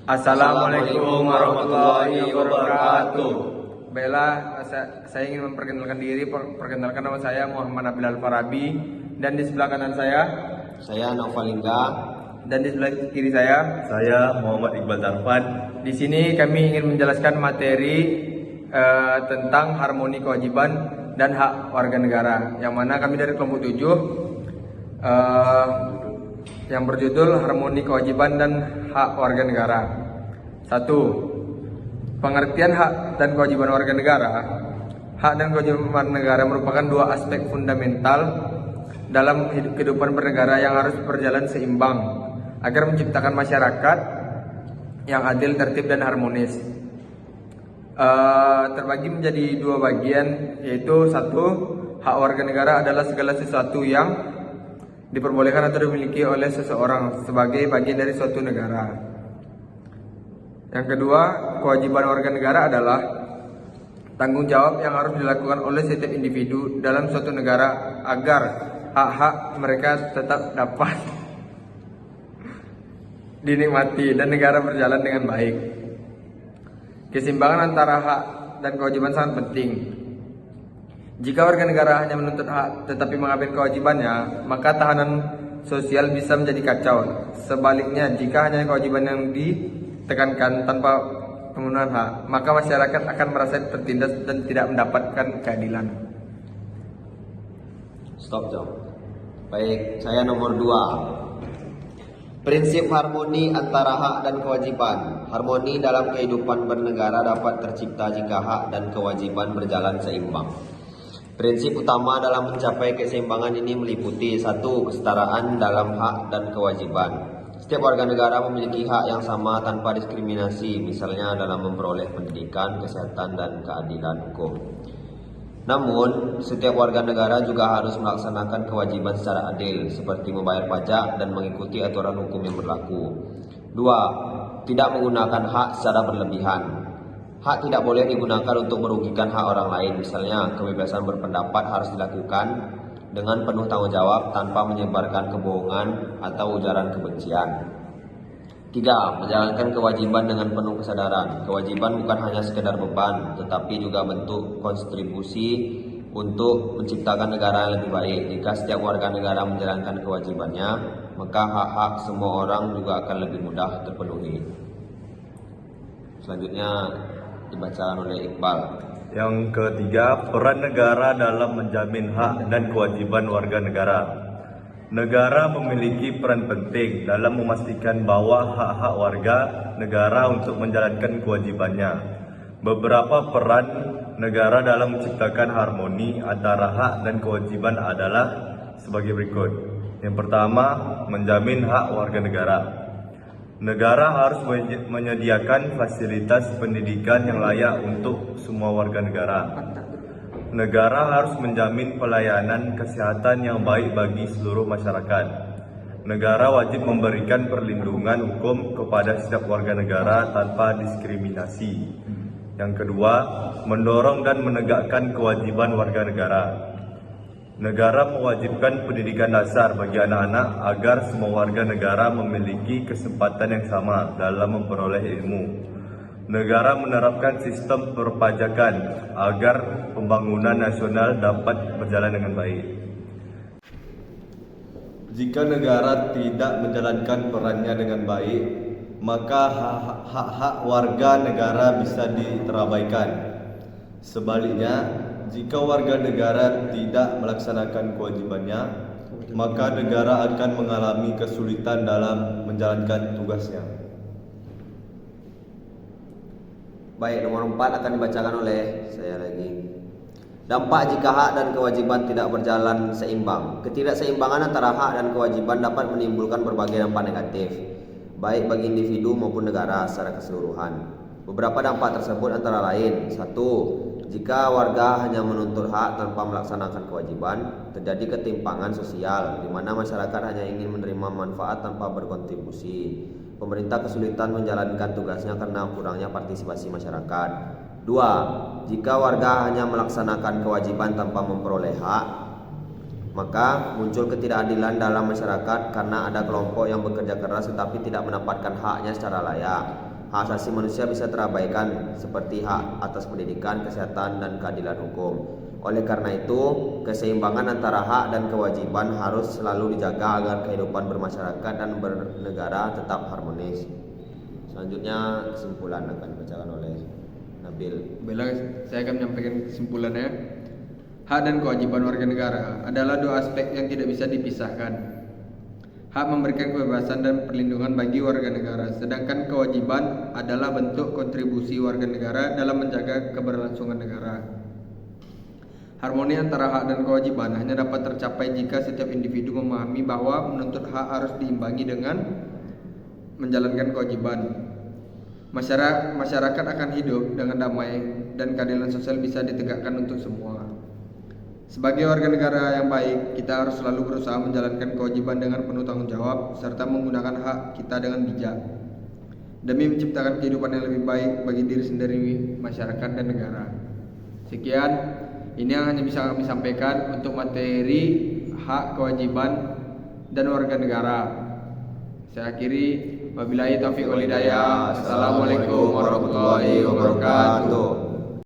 Assalamualaikum warahmatullahi wabarakatuh. Baiklah, saya ingin memperkenalkan diri. Perkenalkan, nama saya Muhammad Nabil Al-Farabi, dan di sebelah kanan Saya Novalingga. dan di sebelah kiri Saya Muhammad Iqbal Darfan. Di sini kami ingin menjelaskan materi tentang harmoni kewajiban dan hak warga negara, yang mana kami dari kelompok 7 yang berjudul Harmoni Kewajiban dan Hak Warga Negara. 1. Pengertian hak dan kewajiban warga negara. Hak dan kewajiban negara merupakan dua aspek fundamental dalam kehidupan bernegara yang harus berjalan seimbang agar menciptakan masyarakat yang adil, tertib, dan harmonis. Terbagi menjadi dua bagian, yaitu 1. Hak warga negara adalah segala sesuatu yang diperbolehkan atau dimiliki oleh seseorang sebagai bagian dari suatu negara. Yang kedua, kewajiban warga negara adalah tanggung jawab yang harus dilakukan oleh setiap individu dalam suatu negara agar hak-hak mereka tetap dapat dinikmati dan negara berjalan dengan baik. Keseimbangan antara hak dan kewajiban sangat penting. Jika warga negara hanya menuntut hak tetapi mengabaikan kewajibannya, maka tahanan sosial bisa menjadi kacau. Sebaliknya, jika hanya kewajiban yang ditekankan tanpa pemenuhan hak, maka masyarakat akan merasa tertindas dan tidak mendapatkan keadilan. Stop, Jom. Baik, saya nomor 2. Prinsip harmoni antara hak dan kewajiban. Harmoni dalam kehidupan bernegara dapat tercipta jika hak dan kewajiban berjalan seimbang. Prinsip utama dalam mencapai keseimbangan ini meliputi 1. Kesetaraan dalam hak dan kewajiban. Setiap warga negara memiliki hak yang sama tanpa diskriminasi, misalnya dalam memperoleh pendidikan, kesehatan, dan keadilan hukum. Namun, setiap warga negara juga harus melaksanakan kewajiban secara adil, seperti membayar pajak dan mengikuti aturan hukum yang berlaku. 2. Tidak menggunakan hak secara berlebihan. Hak tidak boleh digunakan untuk merugikan hak orang lain. Misalnya, kebebasan berpendapat harus dilakukan dengan penuh tanggung jawab tanpa menyebarkan kebohongan atau ujaran kebencian. 3. Menjalankan kewajiban dengan penuh kesadaran. Kewajiban bukan hanya sekedar beban, tetapi juga bentuk kontribusi untuk menciptakan negara yang lebih baik. Jika setiap warga negara menjalankan kewajibannya, maka hak-hak semua orang juga akan lebih mudah terpenuhi. Selanjutnya dibacakan oleh Iqbal. Yang ketiga, peran negara dalam menjamin hak dan kewajiban warga negara. Negara memiliki peran penting dalam memastikan bahwa hak-hak warga negara untuk menjalankan kewajibannya. Beberapa peran negara dalam menciptakan harmoni antara hak dan kewajiban adalah sebagai berikut. Yang pertama, menjamin hak warga negara. Negara harus menyediakan fasilitas pendidikan yang layak untuk semua warga negara. Negara harus menjamin pelayanan kesehatan yang baik bagi seluruh masyarakat. Negara wajib memberikan perlindungan hukum kepada setiap warga negara tanpa diskriminasi. Yang kedua, mendorong dan menegakkan kewajiban warga negara. Negara mewajibkan pendidikan dasar bagi anak-anak agar semua warga negara memiliki kesempatan yang sama dalam memperoleh ilmu. Negara menerapkan sistem perpajakan agar pembangunan nasional dapat berjalan dengan baik. Jika negara tidak menjalankan perannya dengan baik, maka hak-hak warga negara bisa diterabaikan. Sebaliknya, jika warga negara tidak melaksanakan kewajibannya, maka negara akan mengalami kesulitan dalam menjalankan tugasnya. Baik, nomor 4 akan dibacakan oleh saya lagi. Dampak jika hak dan kewajiban tidak berjalan seimbang. Ketidakseimbangan antara hak dan kewajiban dapat menimbulkan berbagai dampak negatif, baik bagi individu maupun negara secara keseluruhan. Beberapa dampak tersebut antara lain: 1. Jika warga hanya menuntut hak tanpa melaksanakan kewajiban, terjadi ketimpangan sosial, di mana masyarakat hanya ingin menerima manfaat tanpa berkontribusi. Pemerintah kesulitan menjalankan tugasnya karena kurangnya partisipasi masyarakat. 2. Jika warga hanya melaksanakan kewajiban tanpa memperoleh hak, maka muncul ketidakadilan dalam masyarakat karena ada kelompok yang bekerja keras tetapi tidak mendapatkan haknya secara layak. hak asasi manusia bisa terabaikan seperti hak atas pendidikan, kesehatan, dan keadilan hukum. Oleh karena itu, keseimbangan antara hak dan kewajiban harus selalu dijaga agar kehidupan bermasyarakat dan bernegara tetap harmonis. Selanjutnya kesimpulan akan dibacakan oleh Nabil. Baiklah, saya akan menyampaikan kesimpulannya. Hak dan kewajiban warga negara adalah dua aspek yang tidak bisa dipisahkan. Hak memberikan kebebasan dan perlindungan bagi warga negara, sedangkan kewajiban adalah bentuk kontribusi warga negara dalam menjaga keberlangsungan negara. Harmoni antara hak dan kewajiban hanya dapat tercapai jika setiap individu memahami bahwa menuntut hak harus diimbangi dengan menjalankan kewajiban. Masyarakat akan hidup dengan damai dan keadilan sosial bisa ditegakkan untuk semua. Sebagai warga negara yang baik, kita harus selalu berusaha menjalankan kewajiban dengan penuh tanggung jawab serta menggunakan hak kita dengan bijak demi menciptakan kehidupan yang lebih baik bagi diri sendiri, masyarakat, dan negara. Sekian, ini yang hanya bisa kami sampaikan untuk materi hak, kewajiban, dan warga negara. Saya akhiri, wabillahi taufiq wal hidayah. Assalamualaikum warahmatullahi wabarakatuh.